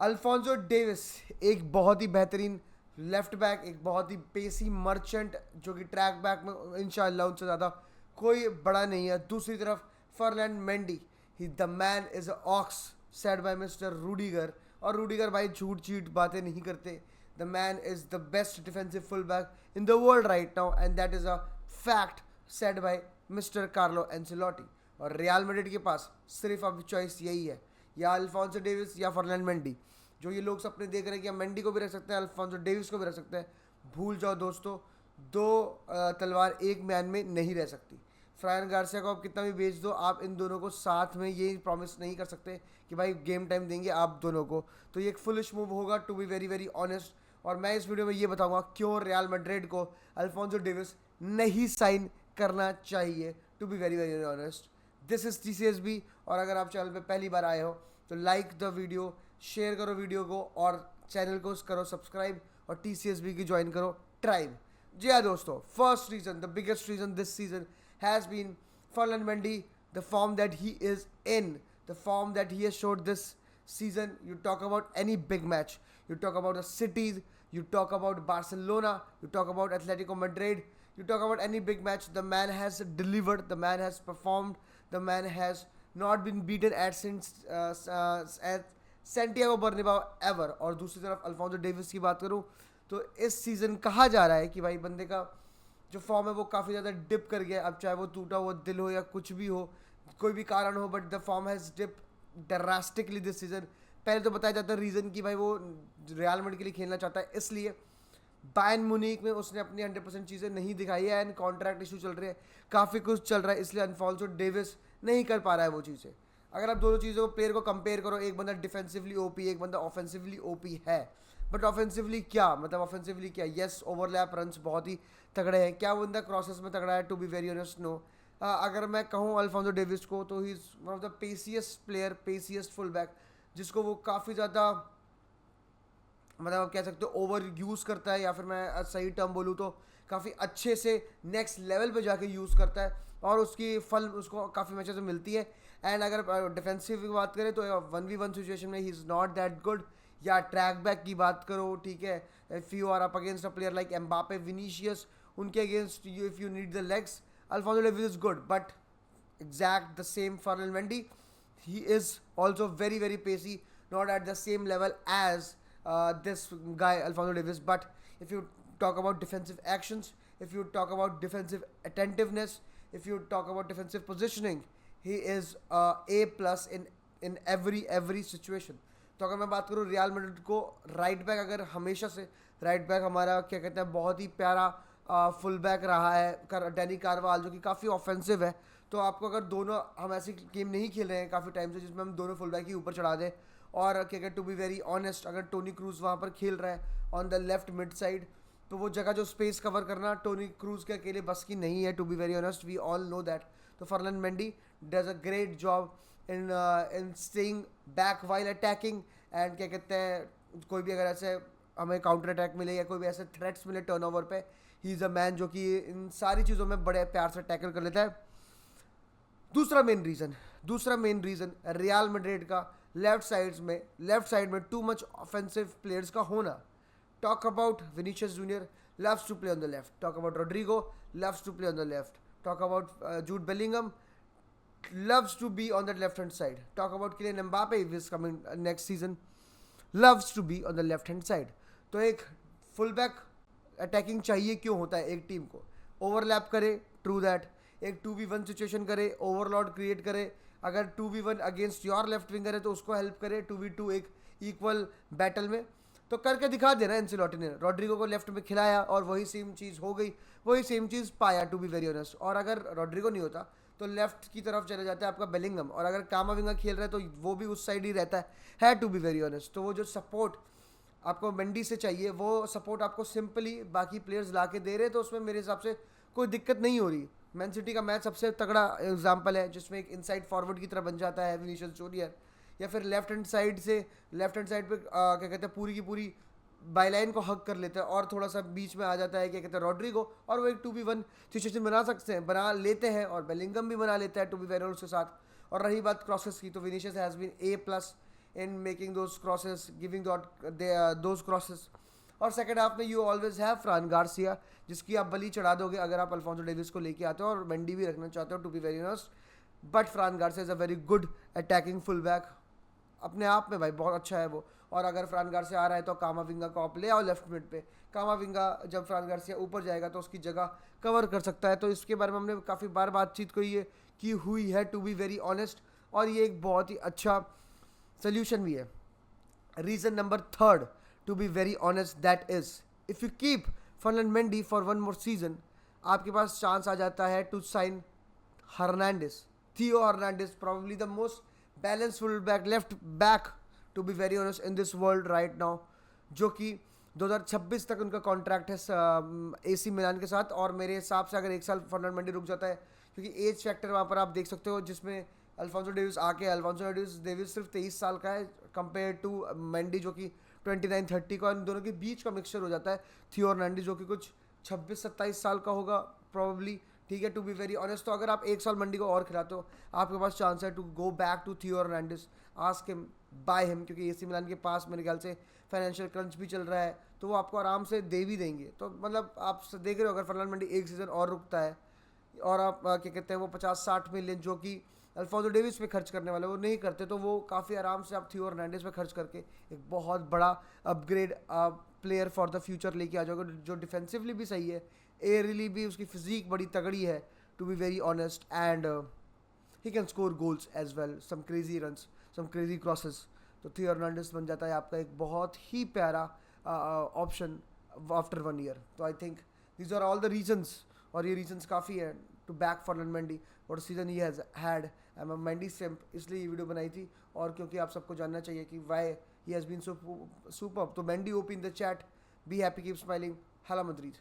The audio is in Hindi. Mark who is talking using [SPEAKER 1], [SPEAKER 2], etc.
[SPEAKER 1] अल्फोंसो डेविस एक बहुत ही बेहतरीन लेफ्ट बैक, एक बहुत ही पेसी मर्चेंट जो कि ट्रैक बैक में इंशाल्लाह उनसे ज़्यादा कोई बड़ा नहीं है। दूसरी तरफ Ferland Mendy, he the man is a ox said by mister Rudiger. और रूडीगर भाई झूठ चीट बातें नहीं करते। The man is the best defensive full back in the world right now and that is a fact said by mister Carlo Ancelotti. और रियल मैड्रिड के पास सिर्फ अब चॉइस यही है, या अल्फोंसो डेविस या फर्लैंड मेंडी। जो ये लोग सपने देख रहे हैं कि हम मेंडी को भी रख सकते हैं, अल्फोंसो डेविस को भी रख सकते हैं, भूल जाओ दोस्तों। दो तलवार एक मैन में नहीं रह सकती। फ्रायन गार्सिया को आप कितना भी बेच दो, आप इन दोनों को साथ में ये प्रॉमिस नहीं कर सकते कि भाई गेम टाइम देंगे आप दोनों को। तो ये एक फुलिश मूव होगा, to be very very honest. और मैं इस वीडियो में ये बताऊंगा क्यों रियल मैड्रिड को अल्फोंसो डेविस नहीं साइन करना चाहिए, to be very very honest. This is TCSB। और अगर आप चैनल पे पहली बार आए हो तो लाइक द वीडियो, शेयर करो वीडियो को और चैनल को करो सब्सक्राइब और TCSB की ज्वाइन करो ट्राइब। जी हाँ दोस्तों, first reason, the biggest reason this season has been Ferland Mendy, the form that he is in, the form that he has showed this season. You talk about any big match, you talk about the cities, you talk about Barcelona, you talk about Atletico Madrid, you talk about any big match, the man has delivered, the man has performed, the man has not been beaten at Santiago Bernabeu ever. और दूसरी तरफ अल्फोंसो डेविस की बात करूँ तो इस सीज़न कहा जा रहा है कि भाई बंदे का जो फॉर्म है वो काफ़ी ज़्यादा डिप कर गया। अब चाहे वो टूटा हुआ दिल हो या कुछ भी हो, कोई भी कारण हो, but the form has dip drastically this season. पहले तो बताया जाता है रीज़न कि भाई वो रियल मैड्रिड के लिए खेलना चाहता है, इसलिए बायर्न म्यूनिख में उसने अपनी 100% चीज़ें नहीं दिखाई है एंड कॉन्ट्रैक्ट इशू चल रहे हैं, काफ़ी कुछ चल रहा है, इसलिए अल्फोंसो डेविस नहीं कर पा रहा है वो चीज़ें। अगर आप दोनों चीज़ों को प्लेयर को कंपेयर करो, एक बंदा डिफेंसिवली ओपी, एक बंदा ऑफेंसिवली ओपी है, बट ऑफेंसिवली क्या मतलब, ऑफेंसिवली क्या, यस ओवरलैप रन्स बहुत ही तगड़े हैं, क्या वो बंदा क्रॉसेस में तगड़ा है, to be very honest no. अगर मैं कहूँ अल्फोंसो डेविस को तो he is one of the paciest player, paciest full back, जिसको वो काफ़ी ज़्यादा मतलब आप कह सकते हो ओवर यूज़ करता है, या फिर मैं सही टर्म बोलूँ तो काफ़ी अच्छे से नेक्स्ट लेवल पे जाके यूज़ करता है और उसकी फल उसको काफ़ी मैचेस में मिलती है। एंड अगर डिफेंसिव की बात करें तो 1v1 सिचुएशन में he is not that good. या ट्रैक बैक की बात करो, ठीक है, if you are up against a player like Mbappe, Vinicius, उनके against you if you need the legs, Alphonso Davies is good, but exact the same Fernand Mendy. He is also very very pacey, not at the same level as this guy Alphonso Davies. But if you talk about defensive actions, if you talk about defensive attentiveness, if you talk about defensive positioning, he is A plus in every situation. तो अगर मैं बात करूँ रियल मैड्रिड को, राइट बैक अगर हमेशा से राइट बैक हमारा क्या कहते हैं बहुत ही प्यारा फुल बैक रहा है डैनी कार्वाल, जो कि काफ़ी ऑफेंसिव है। तो आपको अगर दोनों, हम ऐसी गेम नहीं खेल रहे हैं काफ़ी टाइम से जिसमें हम दोनों फुल बैक ही ऊपर चढ़ा दें, और क्या कहते टू बी वेरी ऑनेस्ट अगर टोनी क्रूज वहाँ पर खेल रहा है on the left mid side, तो वो जगह जो स्पेस कवर करना टोनी क्रूज के अकेले बस की नहीं है, to be very honest, we all know that. तो Ferland Mendy does a great job in staying back while attacking. And क्या कहते हैं कोई भी अगर ऐसे हमें काउंटर अटैक मिले या कोई भी ऐसे थ्रेट्स मिले टर्नओवर पे, ही इज़ अ मैन जो कि इन सारी चीज़ों में बड़े प्यार से टैकल कर लेता है। दूसरा मेन रीज़न रियल मैड्रिड का लेफ्ट साइड में टू मच ऑफेंसिव प्लेयर्स का होना। Talk about Vinicius junior, loves to play on the left. Talk about Rodrigo, loves to play on the left. Talk about Jude Bellingham, loves to be on the left hand side. Talk about Kylian Mbappe, if is coming next season, loves to be on the left hand side. तो एक फुल बैक अटैकिंग चाहिए क्यों होता है एक टीम को, ओवरलैप करे, ट्रू दैट, एक 2v1 सिचुएशन करे, ओवरलॉड क्रिएट करे, अगर 2v1 against your left winger है तो उसको हेल्प करे, 2v2 एक इक्वल बैटल में, तो करके दिखा देना एंसेलोटी ने। रॉड्रिगो को लेफ्ट में खिलाया और वही सेम चीज़ हो गई, वही सेम चीज़ पाया, टू बी वेरी ऑनेस्ट। और अगर रॉड्रिगो नहीं होता तो लेफ्ट की तरफ चले जाता है आपका बेलिंगम, और अगर कामाविंगा खेल रहा है तो वो भी उस साइड ही रहता है टू बी वेरी ऑनेस्ट। तो वो जो सपोर्ट आपको मेंडी से चाहिए वो सपोर्ट आपको सिंपली बाकी प्लेयर्स ला के दे रहे, तो उसमें मेरे हिसाब से कोई दिक्कत नहीं हो रही। मैन सिटी का मैच सबसे तगड़ा एग्जाम्पल है जिसमें एक इनसाइड फॉरवर्ड की तरह बन जाता है विनीशियस जूनियर, या फिर लेफ्ट हैंड साइड पे क्या कहते हैं पूरी की पूरी बाईलाइन को हक कर लेता है और थोड़ा सा बीच में आ जाता है क्या कहते हैं रॉड्रिगो, और वो एक 2v1 सिचुएशन बना लेते हैं और बेलिंगम भी बना लेता है टू बी वेरी उसके साथ। और रही बात क्रॉसेस की तो Vinicius has been A+, in making those crosses, giving those crosses. और सेकंड हाफ में you always have Fran Garcia, जिसकी आप बलि चढ़ा दोगे अगर आप अल्फोंसो डेविस को लेके आते हो और मेंडी भी रखना चाहते हो, to be very honest. But Fran Garcia is a very good attacking full back अपने आप में भाई, बहुत अच्छा है वो. और अगर फ्रान गार्सिया आ रहा है तो कामाविंगा को आप ले आओ लेफ्ट मिड पे. कामाविंगा जब फ्रान गार्सिया ऊपर जाएगा तो उसकी जगह कवर कर सकता है. तो इसके बारे में हमने काफ़ी बार बातचीत की हुई है, टू बी वेरी ऑनेस्ट. और ये एक बहुत ही अच्छा सोल्यूशन भी है. Reason number third, to be very honest, that is if you keep Ferland Mendy for one more season, आपके पास चांस आ जाता है to sign Hernandez, Theo Hernandez, probably the most balanced full back, left back to be very honest in this world right now, जो कि 2026 तक उनका कॉन्ट्रैक्ट है AC मिलान के साथ. और मेरे हिसाब से अगर एक साल फर्नैंड मेंडी रुक जाता है, क्योंकि एज फैक्टर वहाँ पर आप देख सकते हो, जिसमें अल्फोंसो डेविस सिर्फ 23 साल का है कंपेयर टू मेंडी जो कि 29-30 का. इन दोनों के बीच का मिक्सचर हो जाता है थियो हर्नांडिस जो कि कुछ 26-27 साल का होगा प्रॉब्ली. ठीक है, टू बी वेरी ऑनेस्ट. तो अगर आप एक साल मंडी को और खिलाते हो, आपके पास चांस है टू गो बैक टू थियो Hernandez, ask him, by him, क्योंकि AC मिलान के पास मेरे ख्याल से फाइनेंशियल क्रंच भी चल रहा है, तो वो आपको आराम से दे भी देंगे. तो मतलब आप देख रहे हो, अगर फर्नैंड मेंडी एक सीज़न और रुकता है और आप क्या कहते हैं वो 50-60 मिलियन जो कि अल्फोंसो डेविस पे खर्च करने वाले वो नहीं करते, तो वो काफ़ी आराम से आप थियो हर्नांडिस पे खर्च करके एक बहुत बड़ा upgrade player for the future लेके आ जाओगे, जो डिफेंसिवली भी सही है, एयरली भी उसकी फिजिक बड़ी तगड़ी है, to be very honest. And he can score goals as well, some crazy runs, some crazy crosses. तो थियो हर्नांडिस बन जाता है आपका एक बहुत ही प्यारा ऑप्शन आफ्टर 1 ईयर. तो I think these are all the reasons, और ये रीजन्स काफ़ी है टू बैक फर्नैंड मेंडी. और season he has had, I am a Mendy simp, इसलिए ये वीडियो बनाई थी. और क्योंकि आप सबको जानना चाहिए कि why he has been so super. तो Mendy OP in the chat, be happy, keep smiling, Hala मद्रीद.